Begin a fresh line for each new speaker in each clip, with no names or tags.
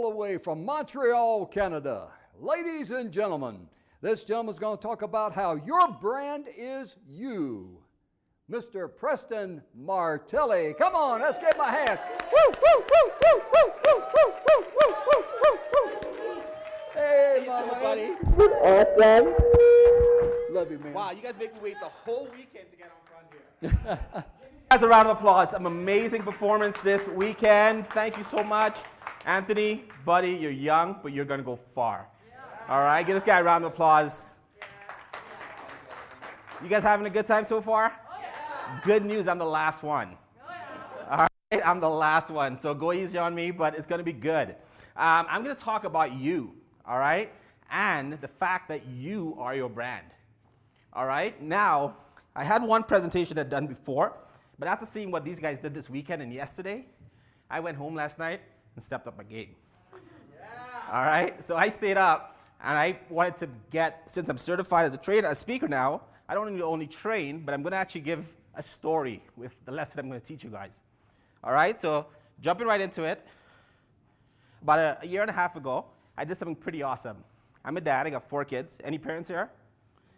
away from Montreal, Canada. Ladies and gentlemen, this gentleman's going to talk about how your brand is you. Mr. Preston Martelly. Come on, let's give him a hand. Woo, woo, woo, woo, woo, woo, woo, woo, woo, woo, woo, woo. Hey,
How you doing, buddy?
Awesome. Love you, man.
Wow, you guys make me wait the whole weekend to get on front here. Guys, a round of applause. An amazing performance this weekend. Thank you so much. Anthony, buddy, you're young, but you're going to go far. Yeah. All right, give this guy a round of applause. Yeah. You guys having a good time so far? Oh, yeah. Good news, I'm the last one. Oh, yeah. All right, I'm the last one, so go easy on me, but it's going to be good. I'm going to talk about you, all right, and the fact that you are your brand. All right, now, I had one presentation I'd done before, but after seeing what these guys did this weekend and yesterday, I went home last night and stepped up my game. Yeah. All right, so I stayed up and I wanted to get, since I'm certified as a trainer, a speaker now, I don't need to only train, but I'm going to actually give a story with the lesson I'm going to teach you guys. All right, so jumping right into it. About a year and a half ago, I did something pretty awesome. I'm a dad, I got 4 kids. Any parents here?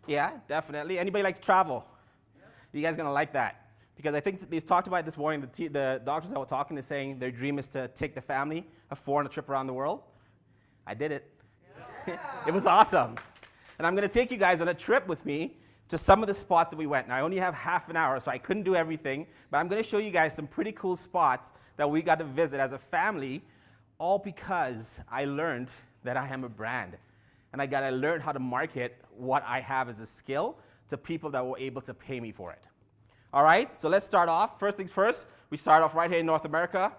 Yeah, definitely. Anybody like to travel? Yeah. You guys are going to like that. Because I think they talked about it this morning, the doctors that were talking is saying their dream is to take the family of 4 on a trip around the world. I did it. Yeah. It was awesome. And I'm going to take you guys on a trip with me to some of the spots that we went. Now, I only have half an hour, so I couldn't do everything. But I'm going to show you guys some pretty cool spots that we got to visit as a family, all because I learned that I am a brand. And I learned how to market what I have as a skill to people that were able to pay me for it. All right, so let's start off. First things first, we start off right here in North America,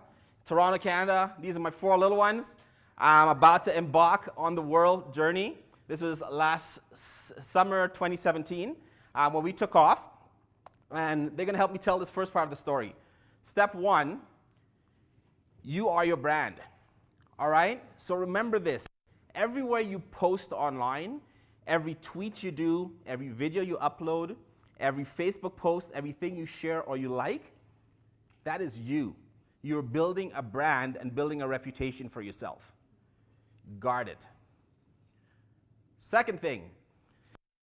Toronto, Canada. These are my 4 little ones. I'm about to embark on the world journey. This was last summer 2017 when we took off. And they're going to help me tell this first part of the story. Step 1, you are your brand. All right, so remember this. Everywhere you post online, every tweet you do, every video you upload, every Facebook post, everything you share or you like, that is you. You're building a brand and building a reputation for yourself. Guard it. Second thing,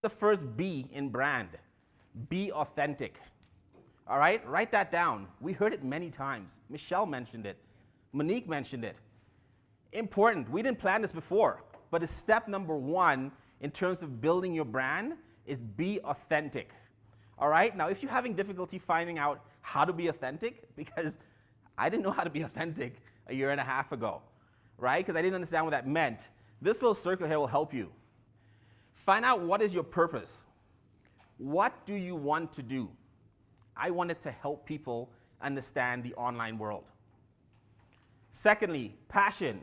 the first B in brand. Be authentic. All right, write that down. We heard it many times. Michelle mentioned it. Monique mentioned it. Important. We didn't plan this before, but it's step number 1 in terms of building your brand is be authentic. All right, now if you're having difficulty finding out how to be authentic, because I didn't know how to be authentic a year and a half ago, right? Because I didn't understand what that meant. This little circle here will help you. Find out what is your purpose. What do you want to do? I wanted to help people understand the online world. Secondly, passion.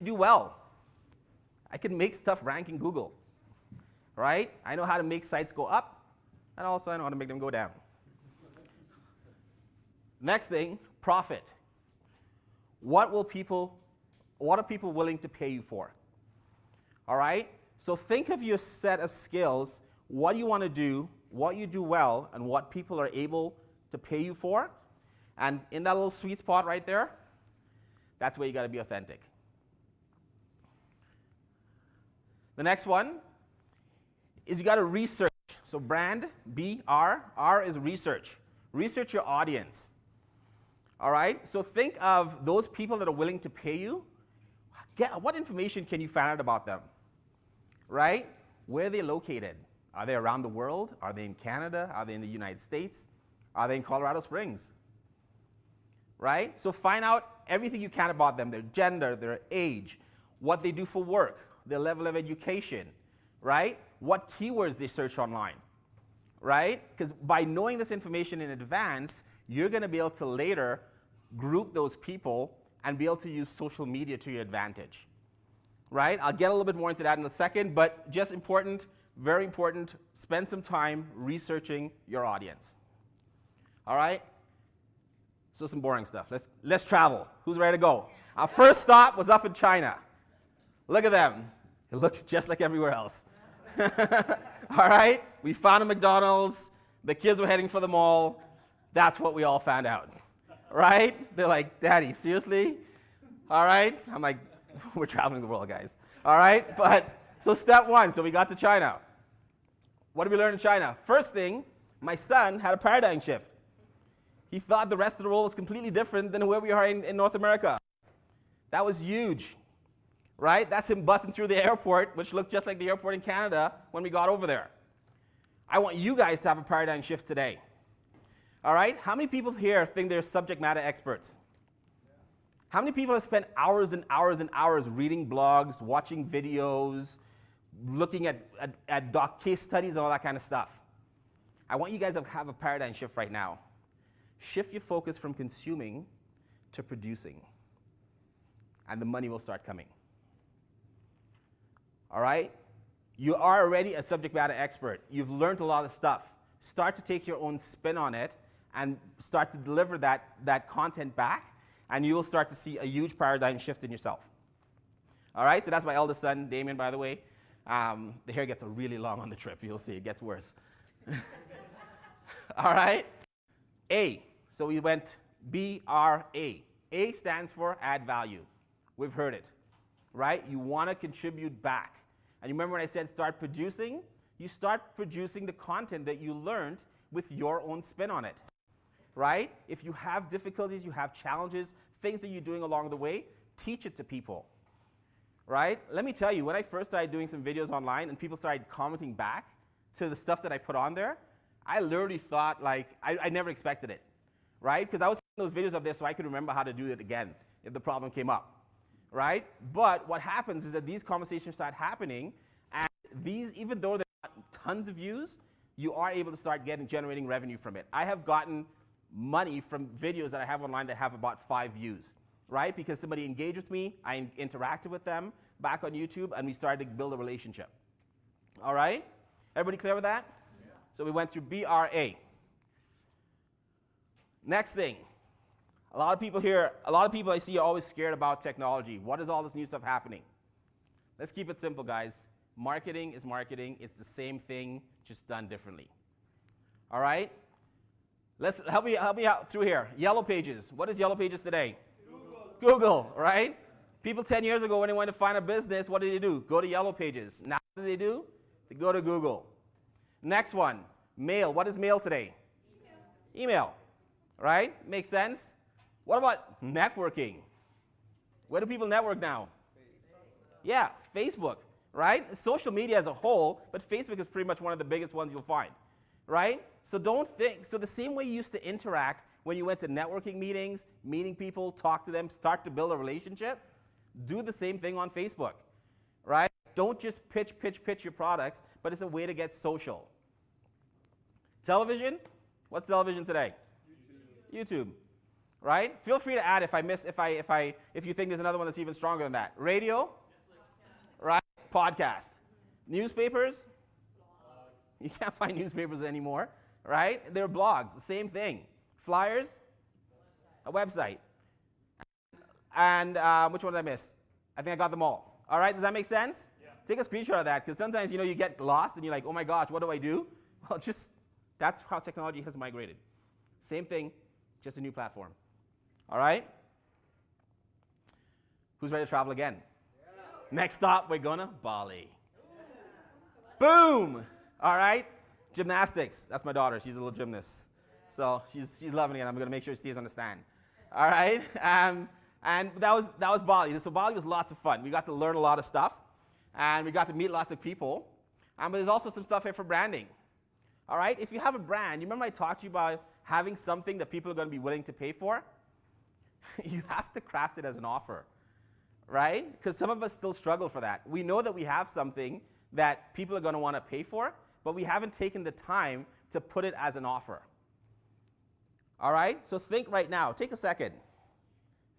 Do well. I can make stuff rank in Google, right? I know how to make sites go up, and also I know how to make them go down. Next thing, profit. What are people willing to pay you for? All right? So think of your set of skills, what you want to do, what you do well, and what people are able to pay you for. And in that little sweet spot right there, that's where you got to be authentic. The next one is you got to research. So brand, B-R, R is research. Research your audience. All right? So think of those people that are willing to pay you. What information can you find out about them? Right? Where are they located? Are they around the world? Are they in Canada? Are they in the United States? Are they in Colorado Springs? Right? So find out everything you can about them, their gender, their age, what they do for work, their level of education, right? What keywords they search online, right? Because by knowing this information in advance, you're going to be able to later group those people and be able to use social media to your advantage, right? I'll get a little bit more into that in a second, but just important, very important, spend some time researching your audience, all right? So some boring stuff. Let's travel. Who's ready to go? Our first stop was up in China. Look at them. It looks just like everywhere else. All right? We found a McDonald's. The kids were heading for the mall. That's what we all found out. Right? They're like, Daddy, seriously? All right? I'm like, we're traveling the world, guys. All right? But, so step one, so we got to China. What did we learn in China? First thing, my son had a paradigm shift. He thought the rest of the world was completely different than where we are in North America. That was huge, right? That's him busting through the airport, which looked just like the airport in Canada when we got over there. I want you guys to have a paradigm shift today. All right? How many people here think they're subject matter experts? How many people have spent hours and hours and hours reading blogs, watching videos, looking at doc case studies and all that kind of stuff? I want you guys to have a paradigm shift right now. Shift your focus from consuming to producing, and the money will start coming. All right? You are already a subject matter expert. You've learned a lot of stuff. Start to take your own spin on it and start to deliver that content back, and you will start to see a huge paradigm shift in yourself. All right? So that's my eldest son, Damien, by the way. The hair gets really long on the trip. You'll see. It gets worse. All right? A. So we went B-R-A. A stands for add value. We've heard it, right? You want to contribute back. And you remember when I said start producing? You start producing the content that you learned with your own spin on it, right? If you have difficulties, you have challenges, things that you're doing along the way, teach it to people, right? Let me tell you, when I first started doing some videos online and people started commenting back to the stuff that I put on there, I literally thought, like, I never expected it, right? Because I was putting those videos up there so I could remember how to do it again if the problem came up, right? But what happens is that these conversations start happening, and these, even though they're not tons of views, you are able to start generating revenue from it. I have gotten money from videos that I have online that have about 5 views, right? Because somebody engaged with me, I interacted with them back on YouTube, and we started to build a relationship. All right? Everybody clear with that? Yeah. So we went through BRA. Next thing. A lot of people I see are always scared about technology. What is all this new stuff happening? Let's keep it simple, guys. Marketing is marketing. It's the same thing, just done differently. All right? Let's help me out through here. Yellow Pages. What is Yellow Pages today? Google, right? People 10 years ago, when they wanted to find a business, what did they do? Go to Yellow Pages. Now what do? They go to Google. Next one, mail. What is mail today? Email. Right? Makes sense? What about networking? Where do people network now? Yeah, Facebook, right? Social media as a whole, but Facebook is pretty much one of the biggest ones you'll find, right? So the same way you used to interact when you went to networking meetings, meeting people, talk to them, start to build a relationship, do the same thing on Facebook, right? Don't just pitch your products, but it's a way to get social. Television? What's television today? YouTube. Right? Feel free to add if you think there's another one that's even stronger than that. Radio? Right? Podcast. Newspapers? You can't find newspapers anymore, right? They're blogs, the same thing. Flyers? A website. And which one did I miss? I think I got them all. All right, does that make sense? Yeah. Take a screenshot of that, because sometimes, you get lost and you're like, oh my gosh, what do I do? Well, that's how technology has migrated. Same thing, just a new platform. All right? Who's ready to travel again? Yeah. Next stop, we're going to Bali. Boom! All right? Gymnastics. That's my daughter. She's a little gymnast. So she's loving it. I'm going to make sure she stays on the stand. All right? And that was Bali. So Bali was lots of fun. We got to learn a lot of stuff, and we got to meet lots of people. But there's also some stuff here for branding. All right? If you have a brand, you remember I talked to you about having something that people are going to be willing to pay for? You have to craft it as an offer, right? Because some of us still struggle for that. We know that we have something that people are going to want to pay for, but we haven't taken the time to put it as an offer. All right? So think right now. Take a second.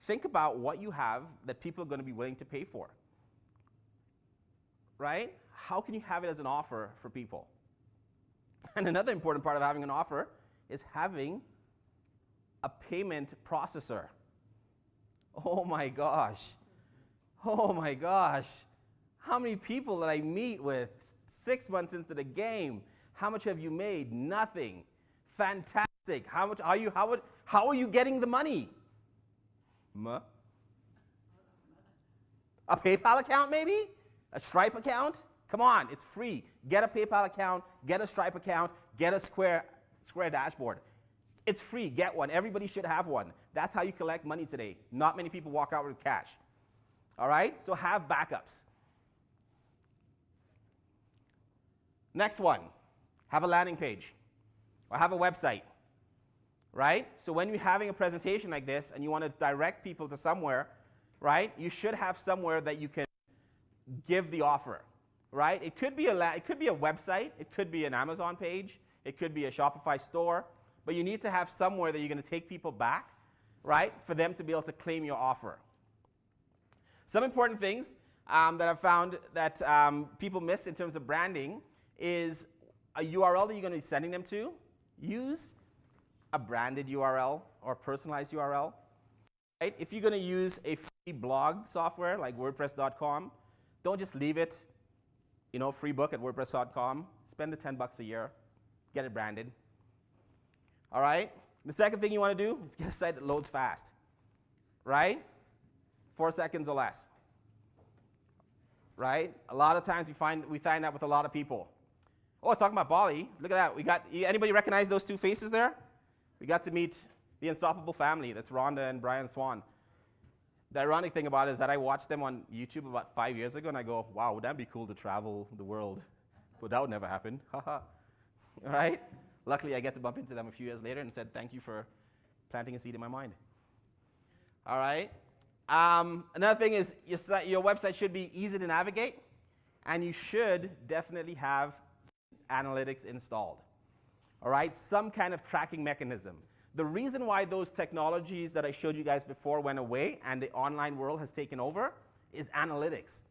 Think about what you have that people are going to be willing to pay for. Right? How can you have it as an offer for people? And another important part of having an offer is having a payment processor. Oh my gosh. Oh my gosh. How many people that I meet with 6 months into the game? How much have you made? Nothing. Fantastic. How are you getting the money? A PayPal account maybe? A Stripe account? Come on, it's free. Get a PayPal account, get a Stripe account, get a Square dashboard. It's free, get one. Everybody should have one. That's how you collect money today. Not many people walk out with cash. All right, so have backups. Next one, have a landing page or have a website, right? So when you're having a presentation like this and you want to direct people to somewhere, right, you should have somewhere that you can give the offer, right? It could be a website, it could be an Amazon page, it could be a Shopify store, but you need to have somewhere that you're going to take people back, right, for them to be able to claim your offer. Some important things that I've found that people miss in terms of branding is a URL that you're going to be sending them to. Use a branded URL or personalized URL. Right? If you're going to use a free blog software like WordPress.com, don't just leave it, free book at WordPress.com. Spend the $10 a year, get it branded. All right? The second thing you want to do is get a site that loads fast. Right? 4 seconds or less. Right? A lot of times we find that with a lot of people. Oh, talking about Bali, look at that. Anybody recognize those two faces there? We got to meet the Unstoppable family. That's Rhonda and Brian Swan. The ironic thing about it is that I watched them on YouTube about 5 years ago, and I go, wow, would that be cool to travel the world? But that would never happen. Haha. All right? Luckily, I get to bump into them a few years later and said, thank you for planting a seed in my mind. All right? Another thing is your website should be easy to navigate, and you should definitely have analytics installed. All right? Some kind of tracking mechanism. The reason why those technologies that I showed you guys before went away and the online world has taken over is analytics.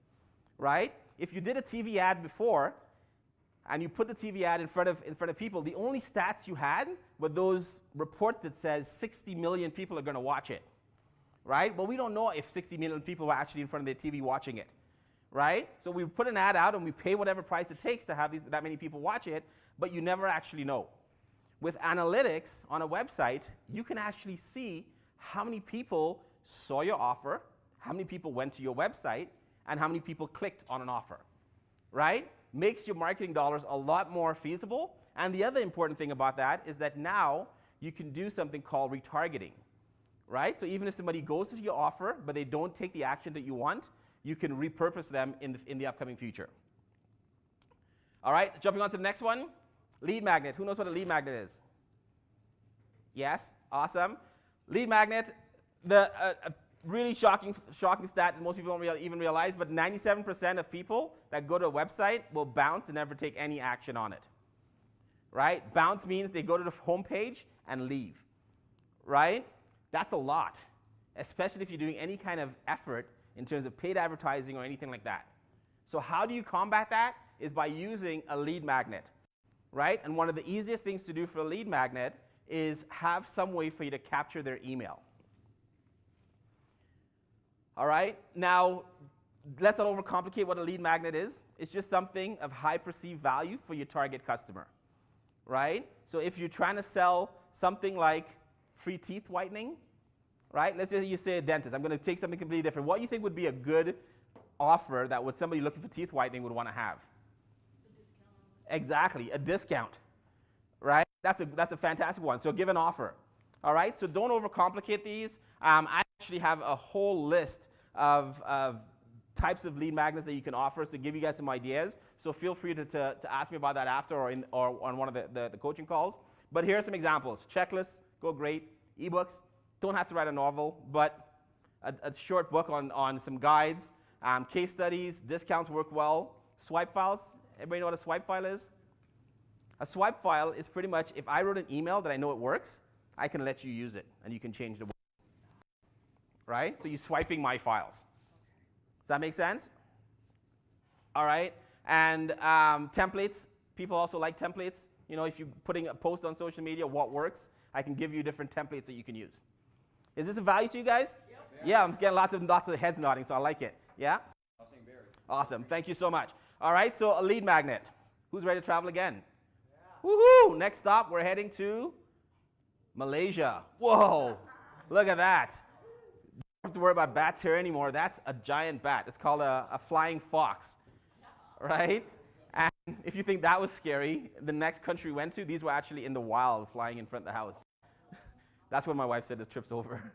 Right? If you did a TV ad before and you put the TV ad in front of people, the only stats you had were those reports that says 60 million people are going to watch it. Right? Well, we don't know if 60 million people were actually in front of their TV watching it. Right? So we put an ad out and we pay whatever price it takes to have that many people watch it, but you never actually know. With analytics on a website, you can actually see how many people saw your offer, how many people went to your website, and how many people clicked on an offer. Right? Makes your marketing dollars a lot more feasible. And the other important thing about that is that now you can do something called retargeting. Right? So even if somebody goes to your offer, but they don't take the action that you want, you can repurpose them in the upcoming future. All right, jumping on to the next one. Lead magnet. Who knows what a lead magnet is? Yes? Awesome. Lead magnet, a really shocking stat that most people don't even realize, but 97% of people that go to a website will bounce and never take any action on it. Right? Bounce means they go to the home page and leave. Right? That's a lot, especially if you're doing any kind of effort in terms of paid advertising or anything like that. So how do you combat that? Is by using a lead magnet, right? And one of the easiest things to do for a lead magnet is have some way for you to capture their email. All right? Now, let's not overcomplicate what a lead magnet is. It's just something of high perceived value for your target customer, right? So if you're trying to sell something like free teeth whitening, right? Let's say you say a dentist. I'm going to take something completely different. What do you think would be a good offer that somebody looking for teeth whitening would want to have?
A discount.
Exactly, a discount, right? That's a fantastic one. So give an offer. All right, so don't overcomplicate these. I actually have a whole list of types of lead magnets that you can offer to give you guys some ideas. So feel free to ask me about that after or on one of the coaching calls. But here are some examples. Checklists go great. Ebooks, don't have to write a novel, but a short book on some guides. Case studies, discounts work well. Swipe files, everybody know what a swipe file is? A swipe file is pretty much, if I wrote an email that I know it works, I can let you use it, and you can change the word. Right? So you're swiping my files. Does that make sense? All right. And templates, people also like templates. You know, if you're putting a post on social media, what works, I can give you different templates that you can use. Is this a value to you guys? Yep. Yeah, I'm getting lots of heads nodding, so I like it. Yeah? Awesome. Thank you so much. All right, so a lead magnet. Who's ready to travel again? Yeah. Woohoo! Next stop, we're heading to Malaysia. Whoa! Look at that. have to worry about bats here anymore. That's a giant bat. It's called a flying fox, right? And if you think that was scary, the next country we went to, these were actually in the wild, flying in front of the house. That's what my wife said the trip's over.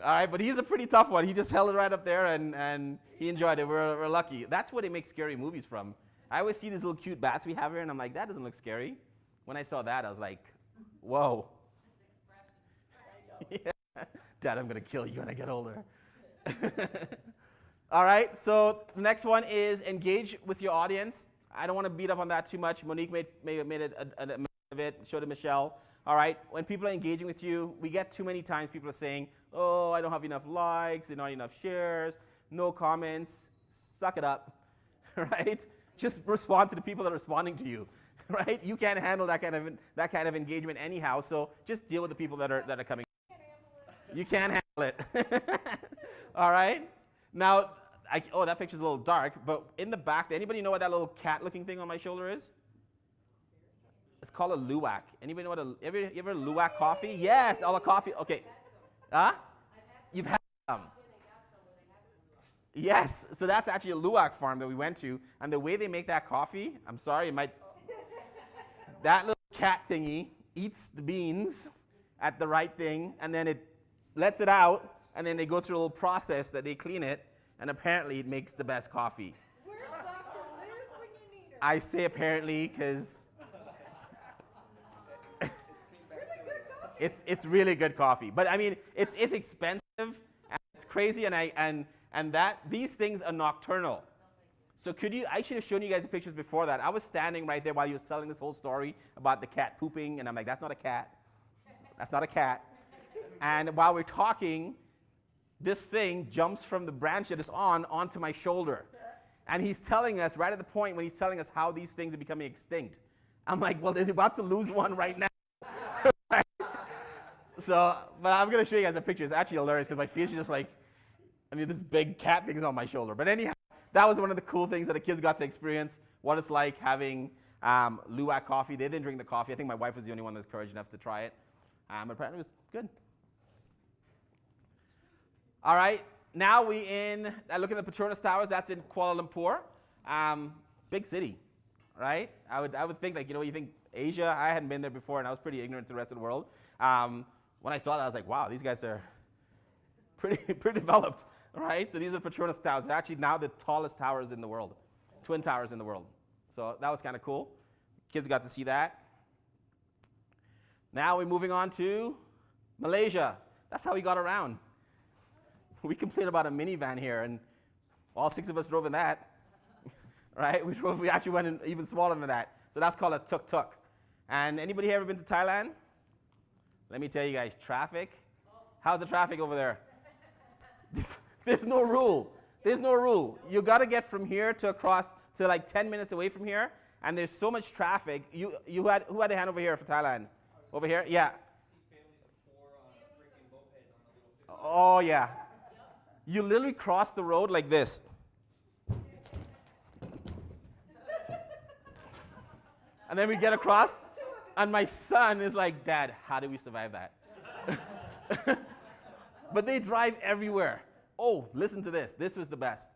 All right, but he's a pretty tough one. He just held it right up there, and he enjoyed it. We're lucky. That's where they make scary movies from. I always see these little cute bats we have here, and I'm like, that doesn't look scary. When I saw that, I was like, whoa. Yeah. Dad, I'm going to kill you when I get older. All right, so the next one is engage with your audience. I don't want to beat up on that too much. Monique made it of it, showed it Michelle. All right, when people are engaging with you, we get too many times people are saying, oh, I don't have enough likes, not enough shares, no comments. Suck it up, right? Just respond to the people that are responding to you, right? You can't handle that kind of engagement anyhow, so just deal with the people that are coming. You can't handle it. All right? Now, that picture's a little dark, but in the back, anybody know what that little cat-looking thing on my shoulder is? It's called a luwak. Anybody know what you ever luwak coffee? Yes, all the coffee. Okay. Huh? You've had some. Yes, so that's actually a luwak farm that we went to, and the way they make that coffee, I'm sorry, that little cat thingy eats the beans at the right thing, and then it lets it out, and then they go through a little process that they clean it, and apparently it makes the best coffee.
Where's Dr. Liz when you need her?
I say apparently because it's really good coffee. But I mean, it's expensive, and it's crazy, and these things are nocturnal. So I should have shown you guys the pictures before that. I was standing right there while he was telling this whole story about the cat pooping, and I'm like, that's not a cat. That's not a cat. And while we're talking, this thing jumps from the branch that is onto my shoulder. And he's telling us, right at the point when he's telling us how these things are becoming extinct. I'm like, well, they're about to lose one right now. So, but I'm going to show you guys a picture. It's actually hilarious because my face is just like, this big cat thing is on my shoulder. But anyhow, that was one of the cool things that the kids got to experience, what it's like having luwak coffee. They didn't drink the coffee. I think my wife was the only one that was courage enough to try it. But apparently it was good. All right, now look at the Petronas Towers. That's in Kuala Lumpur. Big city, right? I would think, you think Asia, I hadn't been there before, and I was pretty ignorant to the rest of the world. When I saw that, I was like, wow, these guys are pretty developed, right? So these are the Petronas Towers. They're actually now the tallest towers in the world, twin towers in the world. So that was kind of cool. Kids got to see that. Now we're moving on to Malaysia. That's how we got around. We complained about a minivan here, and all 6 of us drove in that, right? We actually went in even smaller than that. So that's called a tuk-tuk. And anybody here ever been to Thailand? Let me tell you guys, traffic. How's the traffic over there? There's no rule. There's no rule. You got to get from here to across to like 10 minutes away from here, and there's so much traffic. Who had a hand over here for Thailand? Over here? Yeah. Oh, yeah. You literally cross the road like this. And then we get across, and my son is like, Dad, how did we survive that? But they drive everywhere. Oh, listen to this. This was the best.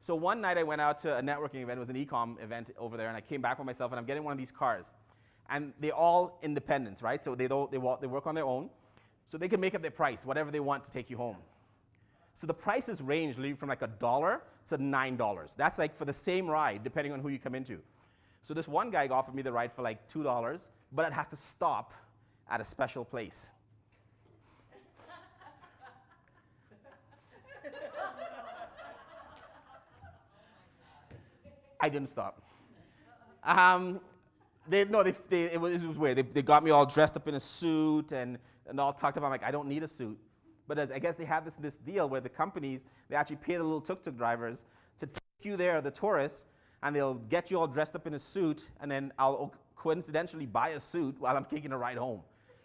So one night I went out to a networking event. It was an e-com event over there, and I came back by myself, and I'm getting one of these cars. And they're all independents, right? So they work on their own. So they can make up their price, whatever they want to take you home. So the prices range from like $1 to $9. That's like for the same ride, depending on who you come into. So this one guy offered me the ride for like $2, but I'd have to stop at a special place. I didn't stop. It was weird. They got me all dressed up in a suit and all tucked up. I'm like, I don't need a suit. But I guess they have this deal where the companies, they actually pay the little tuk-tuk drivers to take you there, the tourists, and they'll get you all dressed up in a suit, and then I'll coincidentally buy a suit while I'm taking a ride home.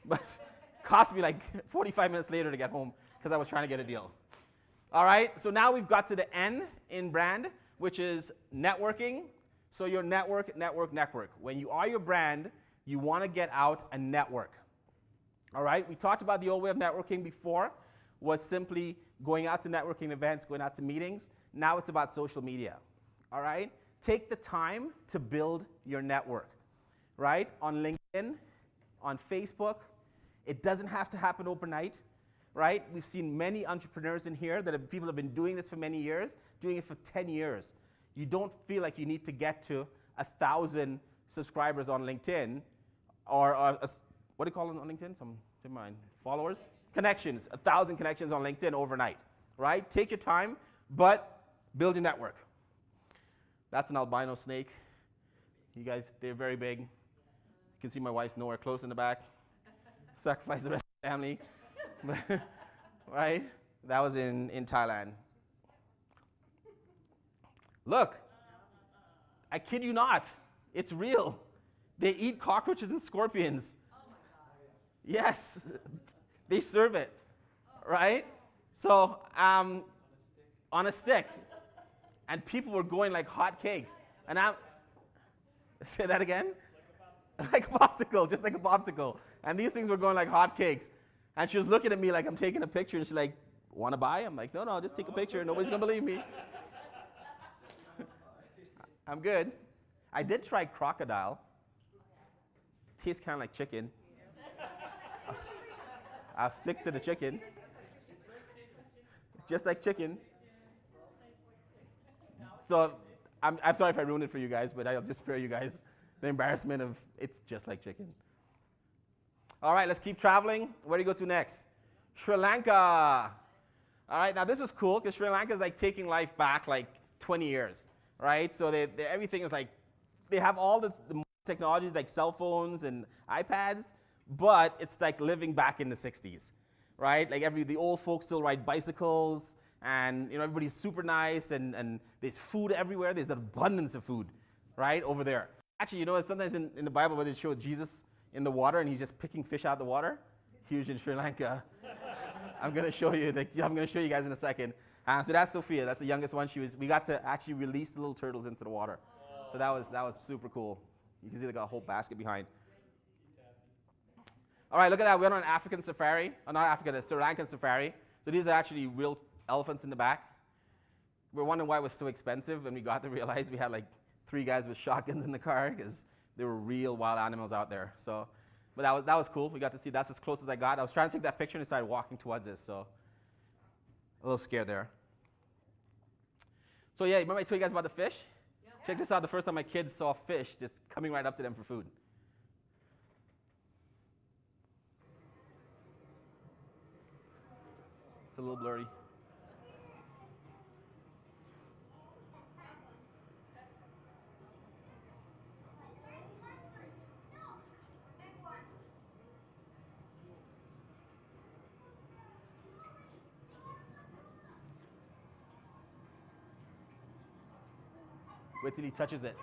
But it cost me like 45 minutes later to get home because I was trying to get a deal. All right, so now we've got to the N in brand, which is networking. So your network. When you are your brand, you want to get out and network. All right, we talked about the old way of networking before. was simply going out to networking events, going out to meetings. Now it's about social media, all right? Take the time to build your network, right? On LinkedIn, on Facebook. It doesn't have to happen overnight, right? We've seen many entrepreneurs in here that people have been doing this for many years, doing it for 10 years. You don't feel like you need to get to 1,000 subscribers on LinkedIn or what do you call it on LinkedIn? Followers? Connections, 1,000 connections on LinkedIn overnight, right? Take your time, but build your network. That's an albino snake. You guys, they're very big. You can see my wife's nowhere close in the back. Sacrifice the rest of the family. Right? That was in Thailand. Look, I kid you not. It's real. They eat cockroaches and scorpions. Yes, they serve it, right? So, on a stick. And people were going like hotcakes. And say that again? Like a popsicle, just like a popsicle. And these things were going like hotcakes. And she was looking at me like I'm taking a picture, and she's like, "Want to buy?" I'm like, no, just take a picture. Nobody's going to believe me. I'm good. I did try crocodile. Tastes kind of like chicken. I'll stick to the chicken. Just like chicken. So I'm sorry if I ruined it for you guys, but I'll just spare you guys the embarrassment of it's just like chicken. All right, let's keep traveling. Where do you go to next? Sri Lanka. All right, now this is cool because Sri Lanka is like taking life back like 20 years, right? So everything is like, they have all the technologies like cell phones and iPads, but it's like living back in the 60s, right? Like the old folks still ride bicycles, and everybody's super nice, and there's food everywhere. There's an abundance of food, right, over there. Actually, sometimes in the Bible where they show Jesus in the water and he's just picking fish out of the water, huge in Sri Lanka. I'm going to show you guys in a second. So that's Sophia. That's the youngest one. We got to actually release the little turtles into the water. So that was super cool. You can see they got a whole basket behind. All right, look at that. We're on an African safari. Not African, a Sri Lankan safari. So these are actually real elephants in the back. We're wondering why it was so expensive, and we got to realize we had like 3 guys with shotguns in the car because there were real wild animals out there. So, but that was cool. We got to see. That's as close as I got. I was trying to take that picture and he started walking towards us, so a little scared there. So yeah, remember I told you guys about the fish? Yeah. Check this out. The first time my kids saw fish just coming right up to them for food. It's a little blurry. Wait till he touches it.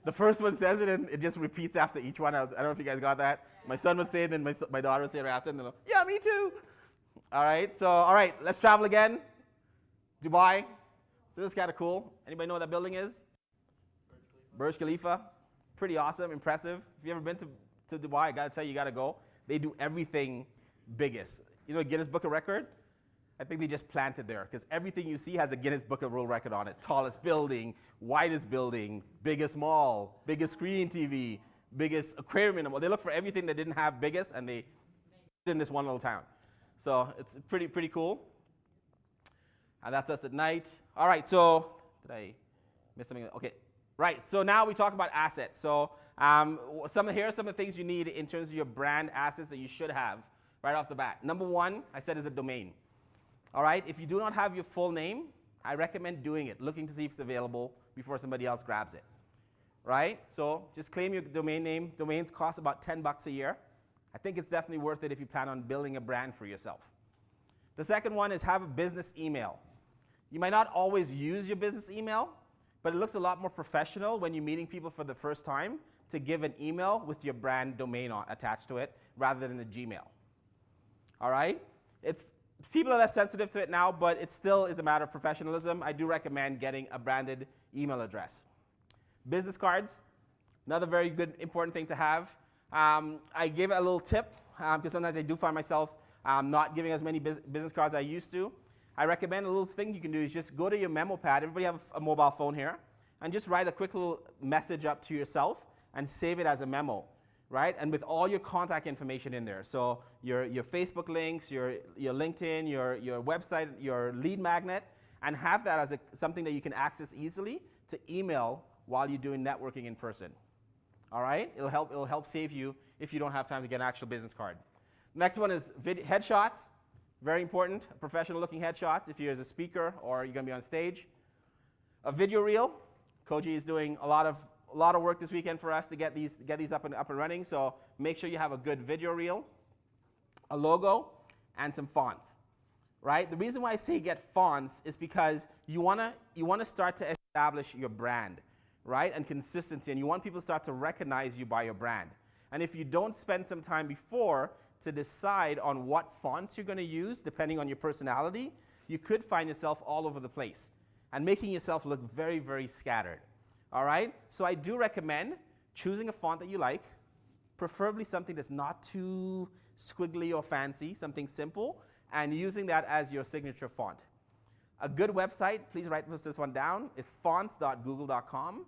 The first one says it, and it just repeats after each one. I don't know if you guys got that. My son would say it, and then my daughter would say it right after, and they're like, yeah, me too. All right, let's travel again. Dubai. So this is kind of cool. Anybody know what that building is? Burj Khalifa. Pretty awesome, impressive. If you've ever been to Dubai, I got to tell you, you got to go. They do everything biggest. Guinness Book of Record? I think they just planted there because everything you see has a Guinness Book of World Record on it. Tallest building, widest building, biggest mall, biggest screen TV, biggest aquarium in the mall. They look for everything that didn't have biggest, and they did in this one little town. So it's pretty cool. And that's us at night. All right, so did I miss something? Okay, right. So now we talk about assets. So here are some of the things you need in terms of your brand assets that you should have right off the bat. Number one, I said, is a domain. All right, if you do not have your full name, I recommend doing it, looking to see if it's available before somebody else grabs it. Right? So just claim your domain name. Domains cost about $10 a year. I think it's definitely worth it if you plan on building a brand for yourself. The second one is have a business email. You might not always use your business email, but it looks a lot more professional when you're meeting people for the first time to give an email with your brand domain attached to it rather than a Gmail. All right? People are less sensitive to it now, but it still is a matter of professionalism. I do recommend getting a branded email address. Business cards, another very good, important thing to have. I gave it a little tip because sometimes I do find myself not giving as many business cards as I used to. I recommend a little thing you can do is just go to your memo pad. Everybody have a mobile phone here, and just write a quick little message up to yourself and save it as a memo, right? And with all your contact information in there. So your Facebook links, your LinkedIn, your website, your lead magnet, and have that as something that you can access easily to email while you're doing networking in person. All right? It'll help save you if you don't have time to get an actual business card. Next one is headshots. Very important, professional looking headshots if you're as a speaker or you're going to be on stage. A video reel. Koji is doing a lot of work this weekend for us to get these up and running, so make sure you have a good video reel, a logo, and some fonts. Right? The reason why I say get fonts is because you want to start to establish your brand, right? And consistency, and you want people to start to recognize you by your brand. And if you don't spend some time before to decide on what fonts you're going to use, depending on your personality, you could find yourself all over the place and making yourself look very, very scattered. All right? So I do recommend choosing a font that you like, preferably something that's not too squiggly or fancy, something simple, and using that as your signature font. A good website, please write this one down, is fonts.google.com.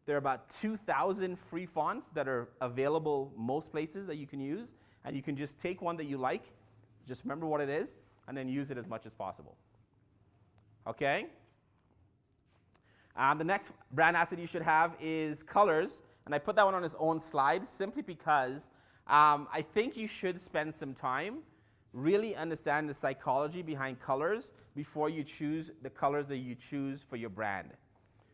There are about 2,000 free fonts that are available most places that you can use, and you can just take one that you like, just remember what it is, and then use it as much as possible. Okay? The next brand asset you should have is colors, and I put that one on its own slide simply because I think you should spend some time really understand the psychology behind colors before you choose the colors that you choose for your brand,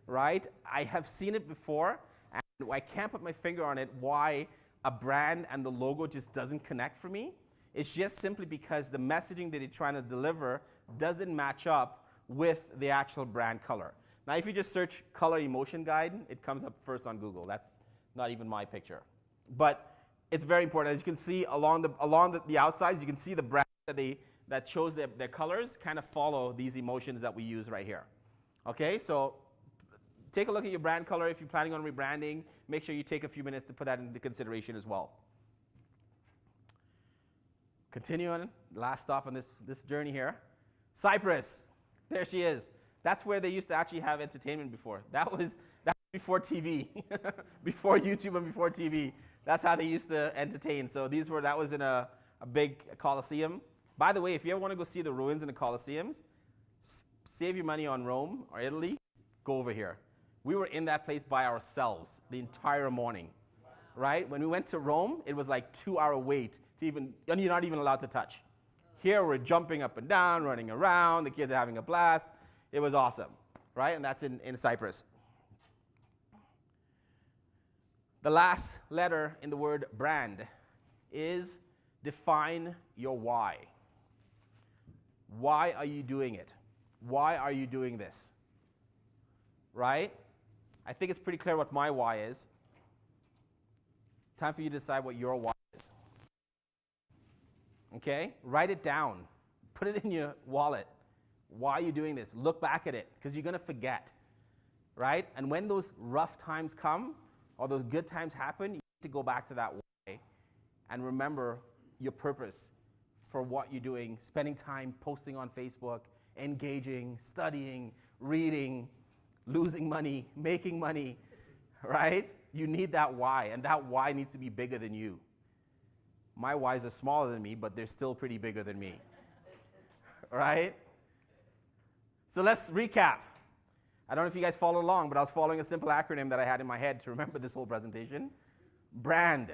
right? I have seen it before, and I can't put my finger on it why a brand and the logo just doesn't connect for me. It's just simply because the messaging that you're trying to deliver doesn't match up with the actual brand color. Now, if you just search color emotion guide, it comes up first on Google. That's not even my picture. But it's very important. As you can see along the outsides, you can see the brand that shows their colors kind of follow these emotions that we use right here. Okay, so take a look at your brand color if you're planning on rebranding. Make sure you take a few minutes to put that into consideration as well. Continuing, last stop on this journey here. Cyprus, there she is. That's where they used to actually have entertainment before. That was before TV, before YouTube and before TV. That's how they used to entertain. So that was in a big Colosseum. By the way, if you ever want to go see the ruins in the Colosseums, save your money on Rome or Italy, go over here. We were in that place by ourselves the entire morning, right? When we went to Rome, it was like 2-hour wait and you're not even allowed to touch. Here we're jumping up and down, running around, the kids are having a blast. It was awesome, right? And that's in Cyprus. The last letter in the word brand is define your why. Why are you doing it? Why are you doing this? Right? I think it's pretty clear what my why is. Time for you to decide what your why is. Okay? Write it down. Put it in your wallet. Why are you doing this? Look back at it, because you're going to forget. Right? And when those rough times come, or those good times happen, you need to go back to that why and remember your purpose for what you're doing, spending time posting on Facebook, engaging, studying, reading, losing money, making money, right? You need that why, and that why needs to be bigger than you. My whys are smaller than me, but they're still pretty bigger than me, right? So let's recap. I don't know if you guys followed along, but I was following a simple acronym that I had in my head to remember this whole presentation. Brand.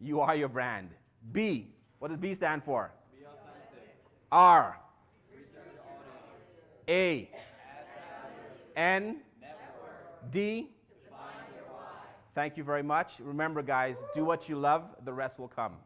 You are your brand. B. What does B stand for? Be authentic. R. Research your audience. A. N. Network. D. Define your why. Thank you very much. Remember, guys, do what you love. The rest will come.